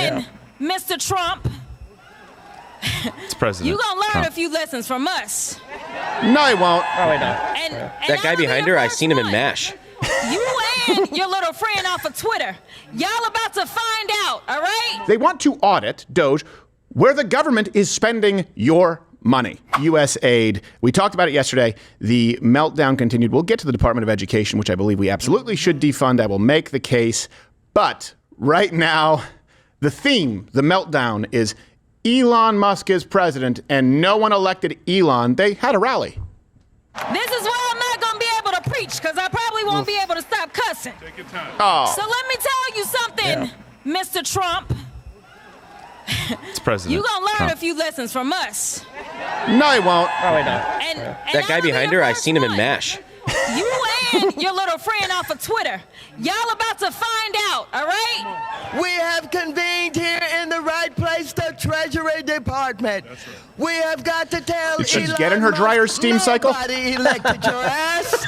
something, Mr. Trump? It's President You gonna learn Trump. a few lessons from us. No, he won't. Oh, wait, no. And That guy behind her, I seen him in MASH. You and your little friend off of Twitter. Y'all about to find out, all right? They want to audit, DOGE, where the government is spending your money. USAID. We talked about it yesterday. The meltdown continued. We'll get to the Department of Education, which I believe we absolutely should defund. I will make the case. But right now, the theme, the meltdown, is Elon Musk is president, and no one elected Elon. They had a rally. This is why I'm not gonna be able to preach, because I probably won't be able to stop cussing. Take your time. Oh, So let me tell you something, Mr. Trump. It's President You gonna learn Trump. a few lessons from us. no, he won't. Oh, wait, no. And That guy I'll be behind the her, I first seen him in one. MASH. You and your little friend off of Twitter. Y'all about to find out, all right? We have convened here in the right place, the Treasury Department. We have got to tell Did she Elon get in her Musk, dryer steam cycle? Nobody elected your ass.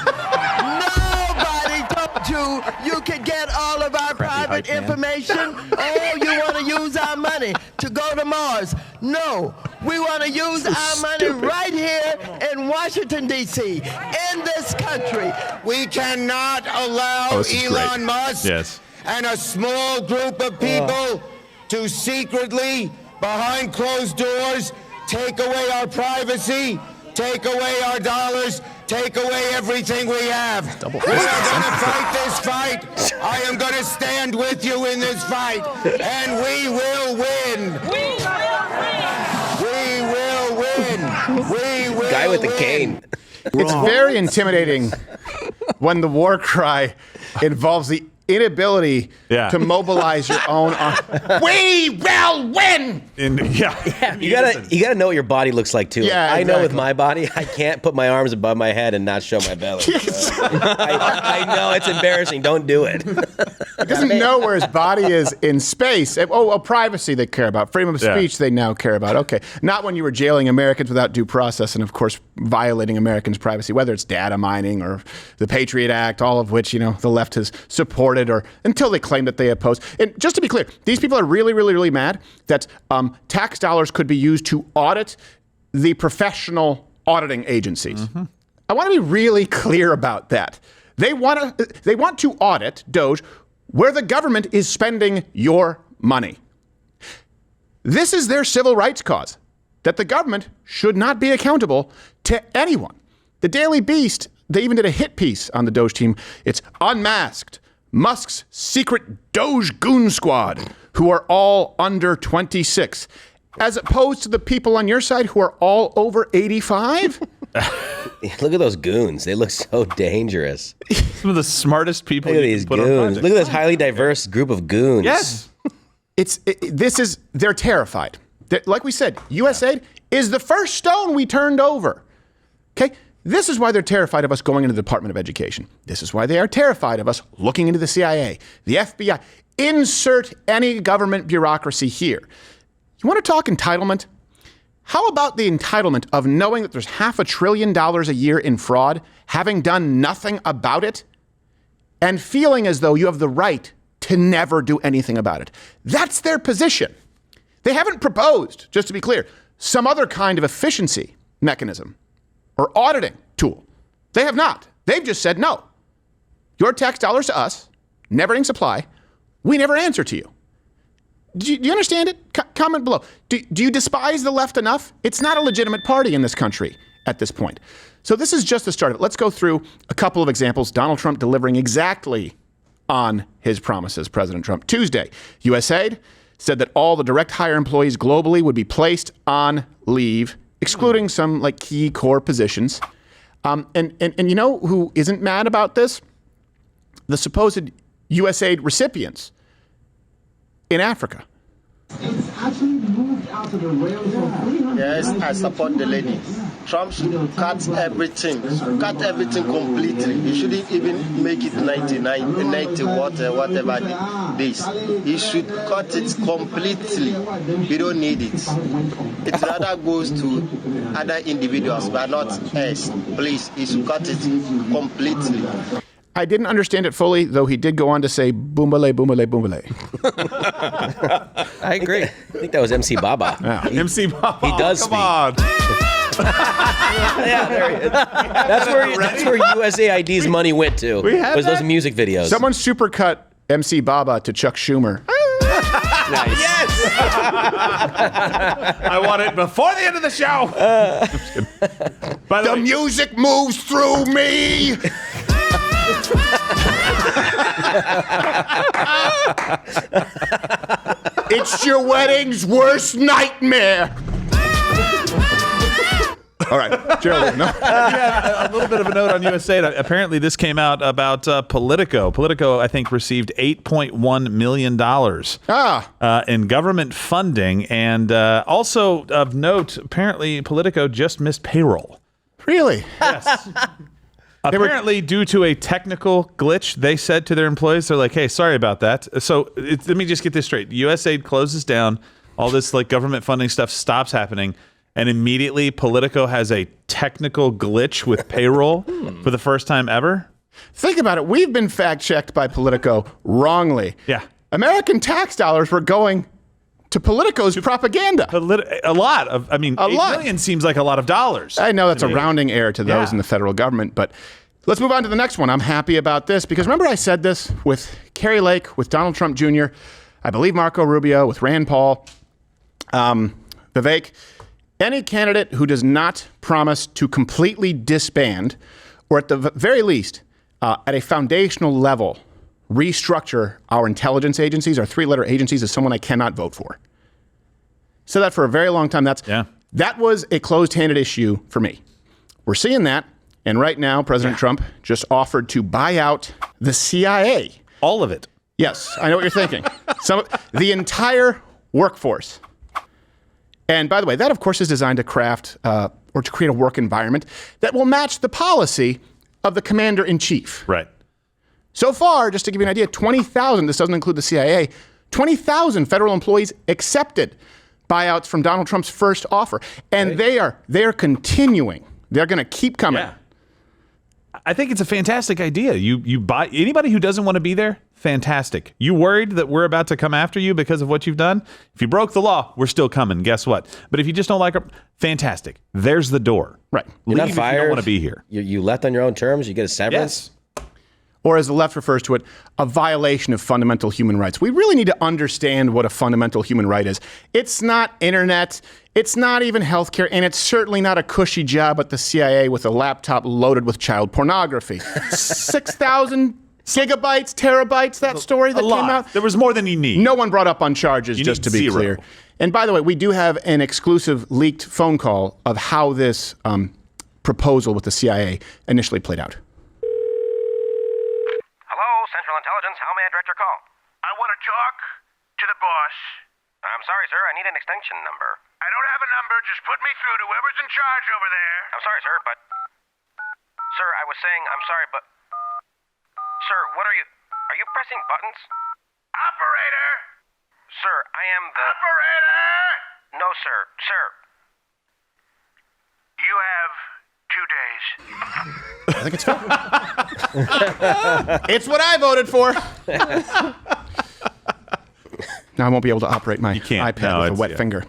Nobody told you you could get all of our private hype man. information. Oh, you want to use our money to go to Mars. No, we want to use our money right here in Washington, D.C., in this country. We cannot allow Oh, this is Elon great. Musk Yes. and a small group of people to secretly, behind closed doors, take away our privacy, take away our dollars, take away everything we have. We are going to fight this fight. I am going to stand with you in this fight, and we will win. We will win. We will Guy with the win. cane. It's very intimidating when the war cry involves the inability to mobilize your own arm. We will win! You gotta know what your body looks like too. Yeah, I know with exactly. my body, I can't put my arms above my head and not show my belly. I know it's embarrassing. Don't do it. He doesn't know where his body is in space. Oh, privacy they care about. Freedom of speech they now care about. Okay. Not when you were jailing Americans without due process and, of course, violating Americans' privacy, whether it's data mining or the Patriot Act, all of which, the left has supported or until they claim that they oppose. And just to be clear, these people are really, really, really mad that tax dollars could be used to audit the professional auditing agencies. Mm-hmm. I want to be really clear about that. They want to audit, DOGE, where the government is spending your money. This is their civil rights cause, that the government should not be accountable to anyone. The Daily Beast, they even did a hit piece on the DOGE team. It's Unmasked, Musk's secret DOGE goon squad, who are all under 26, as opposed to the people on your side who are all over 85? Look at those goons. They look so dangerous. Some of the smartest people Look at you these can put on goons. projects. Look at this highly diverse group of goons. Yes. They're terrified. Like we said, USAID is the first stone we turned over. Okay? This is why they're terrified of us going into the Department of Education. This is why they are terrified of us looking into the CIA, the FBI. Insert any government bureaucracy here. You want to talk entitlement? How about the entitlement of knowing that there's $500 billion a year in fraud, having done nothing about it, and feeling as though you have the right to never do anything about it? That's their position. They haven't proposed, just to be clear, some other kind of efficiency mechanism or auditing tool. They have not. They've just said, no, your tax dollars to us, never ending supply, we never answer to you. Do you understand it? Comment below. Do you despise the left enough? It's not a legitimate party in this country at this point. So this is just the start of it. Let's go through a couple of examples. Donald Trump delivering exactly on his promises, President Trump. Tuesday, USAID said that all the direct hire employees globally would be placed on leave, excluding some key core positions. And you know who isn't mad about this? The supposed USAID recipients in Africa. It's actually moved out of the rails for 300. Yes, I support the lady. Trump should cut everything completely. He shouldn't even make it 99, 90, whatever this. He should cut it completely. We don't need it. It rather goes to other individuals, but not us. Please, he should cut it completely. I didn't understand it fully, though he did go on to say boombale, boombale, boombale. I agree. I think that was MC Baba. Yeah. MC Bob. He does Come speak. on. Yeah, there he is. That's where USAID's money went to. had was that? those music videos. Someone supercut MC Baba to Chuck Schumer. Nice. Yes. I want it before the end of the show. By the way, music moves through me. It's your wedding's worst nightmare. All right, Gerald. No. a little bit of a note on USAID. Apparently, this came out about Politico. Politico, I think, received $8.1 million in government funding. And also of note, apparently, Politico just missed payroll. Really? Yes. Apparently, due to a technical glitch, they said to their employees, they're like, hey, sorry about that. So let me just get this straight. USAID closes down. All this like government funding stuff stops happening. And immediately, Politico has a technical glitch with payroll for the first time ever. Think about it. We've been fact-checked by Politico wrongly. Yeah. American tax dollars were going to Politico's propaganda. A lot of, I mean, $8 million seems like a lot of dollars. I know that's a rounding error to those in the federal government, but let's move on to the next one. I'm happy about this because remember I said this with Kerry Lake, with Donald Trump Jr., I believe Marco Rubio, with Rand Paul, Vivek. Any candidate who does not promise to completely disband, or at the very least, at a foundational level, restructure our intelligence agencies, our three-letter agencies, is someone I cannot vote for. Said that for a very long time. That was a closed-handed issue for me. We're seeing that, and right now, President Trump just offered to buy out the CIA. All of it. Yes, I know what you're thinking. The entire workforce. And by the way, that, of course, is designed to craft or to create a work environment that will match the policy of the commander-in-chief. Right. So far, just to give you an idea, 20,000, this doesn't include the CIA, 20,000 federal employees accepted buyouts from Donald Trump's first offer. And they are continuing. They're going to keep coming. Yeah. I think it's a fantastic idea. You buy anybody who doesn't want to be there, fantastic. You worried that we're about to come after you because of what you've done? If you broke the law, we're still coming. Guess what? But if you just don't like it, fantastic. There's the door. Right. You're not fired. If you don't want to be here. You left on your own terms. You get a severance. Yes. Or as the left refers to it, a violation of fundamental human rights. We really need to understand what a fundamental human right is. It's not internet, it's not even healthcare, and it's certainly not a cushy job at the CIA with a laptop loaded with child pornography. 6,000 gigabytes, terabytes, that story that came out. There was more than you need. No one brought up on charges, just to be clear. And by the way, we do have an exclusive leaked phone call of how this proposal with the CIA initially played out. Central Intelligence, how may I direct your call? I want to talk to the boss. I'm sorry, sir. I need an extension number. I don't have a number. Just put me through to whoever's in charge over there. I'm sorry, sir, but... Sir, I was saying, I'm sorry, but... Sir, what are you... Are you pressing buttons? Operator! Sir, I am the... Operator! No, sir. Sir. You have 2 days. I think it's fine. It's what I voted for. Now I won't be able to operate my iPad with a wet finger.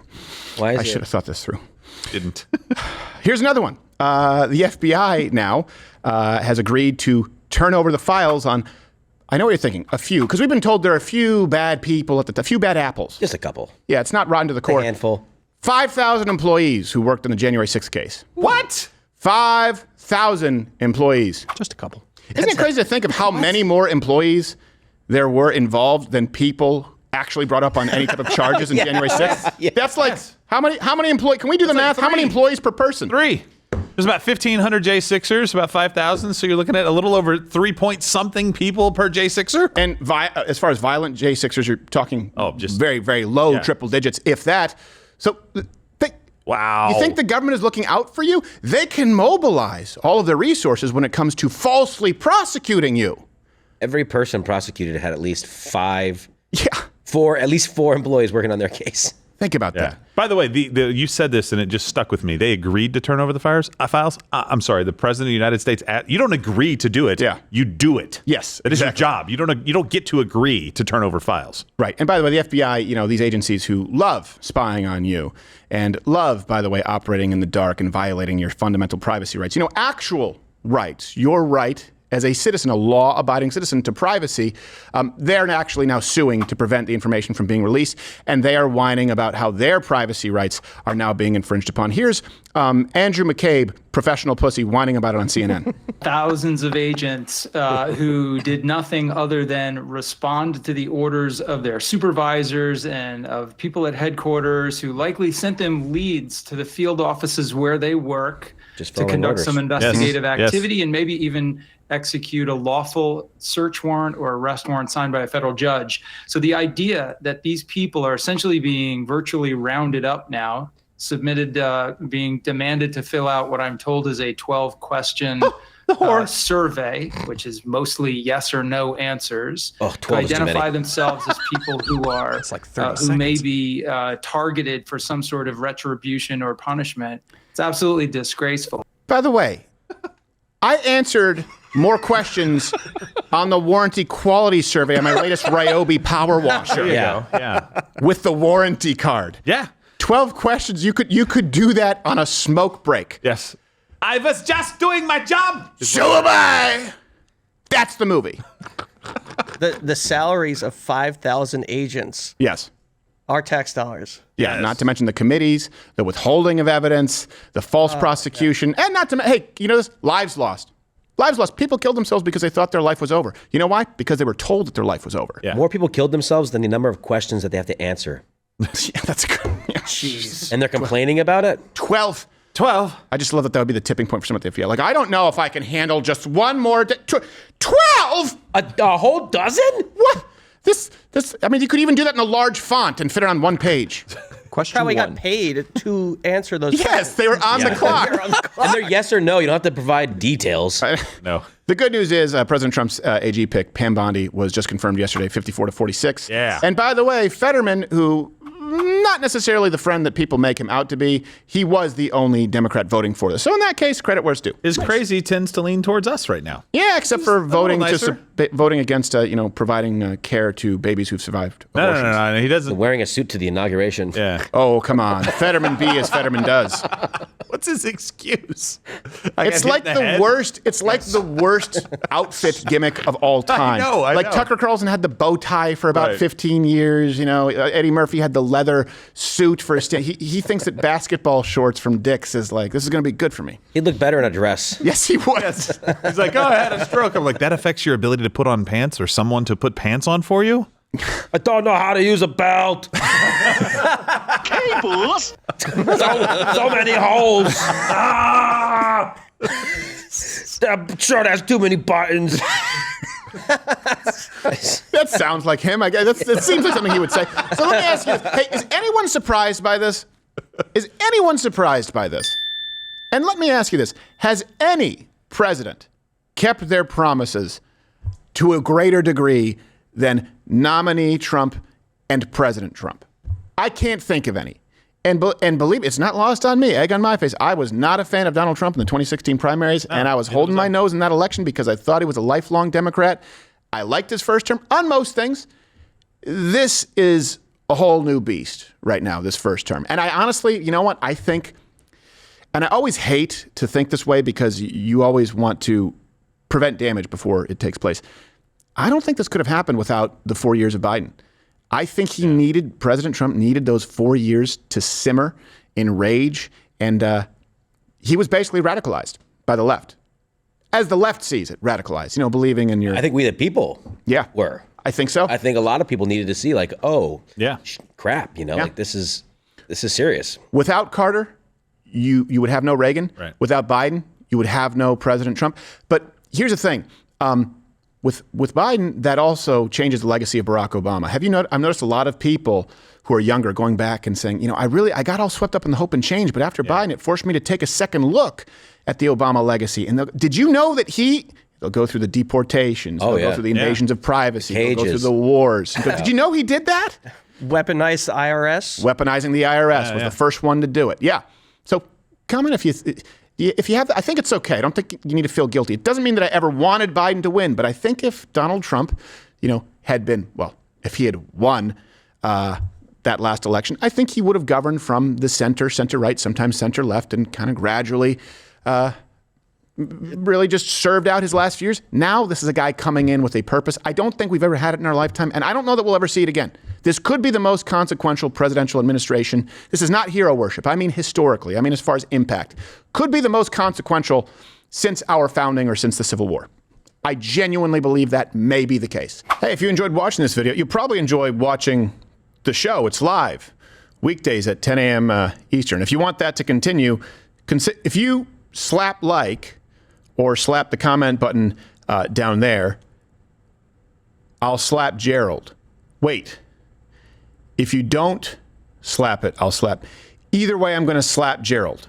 Why is I should have thought this through. Didn't. Here's another one. The FBI now has agreed to turn over the files on, I know what you're thinking, a few, because we've been told there are a few bad people a few bad apples. Just a couple. Yeah, it's not rotten to the core. A handful. 5,000 employees who worked on the January 6th case. What? 5,000 employees. Just a couple. Isn't it crazy to think of how many more employees there were involved than people actually brought up on any type of charges in January 6th? Yes. That's like, how many employees? Can we do the math? How many employees per person? 3. There's about 1,500 J6ers, about 5,000. So you're looking at a little over 3-point-something people per J6er. And as far as violent J6ers, you're talking just very, very low triple digits, if that. So wow. You think the government is looking out for you? They can mobilize all of their resources when it comes to falsely prosecuting you. Every person prosecuted had at least at least 4 employees working on their case. Think about that. By the way, you said this and it just stuck with me. They agreed to turn over the files. I'm sorry, the president of the United States. You don't agree to do it. Yeah, you do it. Yes, it is your job. You don't get to agree to turn over files. Right. And by the way, the FBI, these agencies who love spying on you and love, by the way, operating in the dark and violating your fundamental privacy rights. Actual rights. Your right as a citizen, a law-abiding citizen, to privacy, they're actually now suing to prevent the information from being released, and they are whining about how their privacy rights are now being infringed upon. Here's Andrew McCabe, professional pussy, whining about it on CNN. Thousands of agents who did nothing other than respond to the orders of their supervisors and of people at headquarters who likely sent them leads to the field offices where they work to conduct some investigative activity and maybe even execute a lawful search warrant or arrest warrant signed by a federal judge. So the idea that these people are essentially being virtually rounded up now, being demanded to fill out what I'm told is a 12-question survey, which is mostly yes or no answers, to identify themselves as people who are who may be targeted for some sort of retribution or punishment. It's absolutely disgraceful. By the way, I answered more questions on the warranty quality survey on my latest Ryobi power washer. Yeah. With the warranty card. Yeah. 12 questions. You could do that on a smoke break. Yes. I was just doing my job. So am I. That's the movie. The salaries of 5,000 agents. Yes. Are tax dollars. Yeah, yes. Not to mention the committees, the withholding of evidence, the false prosecution, and not to hey, this? Lives lost. Lives lost. People killed themselves because they thought their life was over. You know why? Because they were told that their life was over. Yeah. More people killed themselves than the number of questions that they have to answer. Yeah, that's good. Yeah. Jeez. And they're complaining about it? 12. I just love that would be the tipping point for some of the FBI. Like, I don't know if I can handle just one more 12? A whole dozen? What? This. You could even do that in a large font and fit it on one page. Question probably got paid to answer those questions. Yes, they were on the clock. And they're yes or no. You don't have to provide details. No. The good news is President Trump's AG pick, Pam Bondi, was just confirmed yesterday, 54-46. Yeah. And by the way, Fetterman, who not necessarily the friend that people make him out to be, he was the only Democrat voting for this. So in that case, credit where it's due. His crazy tends to lean towards us right now. Yeah, except for voting against providing care to babies whove survived abortions. No. He doesn't. Wearing a suit to the inauguration. Yeah. Oh, come on. Fetterman be as Fetterman does. What's his excuse? It's like the worst. It's like the worst outfit gimmick of all time. I know. Tucker Carlson had the bow tie for about 15 years. Eddie Murphy had the leather suit for his stand. He thinks that basketball shorts from Dick's is like, this is going to be good for me. He'd look better in a dress. Yes, he would. Yes. He's like, I had a stroke. I'm like, that affects your ability to put on pants or someone to put pants on for you? I don't know how to use a belt. Cables. so many holes. That shirt has too many buttons. That sounds like him. That seems like something he would say. So let me ask you this. Hey, is anyone surprised by this? Is anyone surprised by this? And let me ask you this. Has any president kept their promises to a greater degree than nominee Trump and President Trump? I can't think of any. And believe me, it's not lost on me. Egg on my face. I was not a fan of Donald Trump in the 2016 primaries, and I was holding my nose in that election because I thought he was a lifelong Democrat. I liked his first term on most things. This is a whole new beast right now, this first term. And I honestly, you know what? I think, and I always hate to think this way because you always want to prevent damage before it takes place. I don't think this could have happened without the 4 years of Biden. I think President Trump needed those 4 years to simmer in rage, and he was basically radicalized by the left. As the left sees it, radicalized, believing in your... I think we the people were. I think so. I think a lot of people needed to see crap, like this is serious. Without Carter, you would have no Reagan. Right. Without Biden, you would have no President Trump. But here's the thing. With Biden, that also changes the legacy of Barack Obama. I've noticed a lot of people who are younger going back and saying, I got all swept up in the hope and change, but after Biden, it forced me to take a second look at the Obama legacy. And did you know that they'll go through the deportations, they'll go through the invasions of privacy, they'll go through the wars. Did you know he did that? Weaponize the IRS? Weaponizing the IRS was the first one to do it. Yeah. So comment if you have, I think it's okay. I don't think you need to feel guilty. It doesn't mean that I ever wanted Biden to win, but I think if Donald Trump, had been, if he had won that last election, I think he would have governed from the center right, sometimes center left, and kind of gradually really just served out his last few years. Now this is a guy coming in with a purpose. I don't think we've ever had it in our lifetime, and I don't know that we'll ever see it again. This could be the most consequential presidential administration. This is not hero worship. I mean historically. I mean as far as impact. Could be the most consequential since our founding or since the Civil War. I genuinely believe that may be the case. Hey, if you enjoyed watching this video, you probably enjoy watching the show. It's live, weekdays at 10 a.m. Eastern. If you want that to continue, if you slap like or slap the comment button down there, I'll slap Gerald. Wait, if you don't slap it, I'll slap. Either way, I'm going to slap Gerald.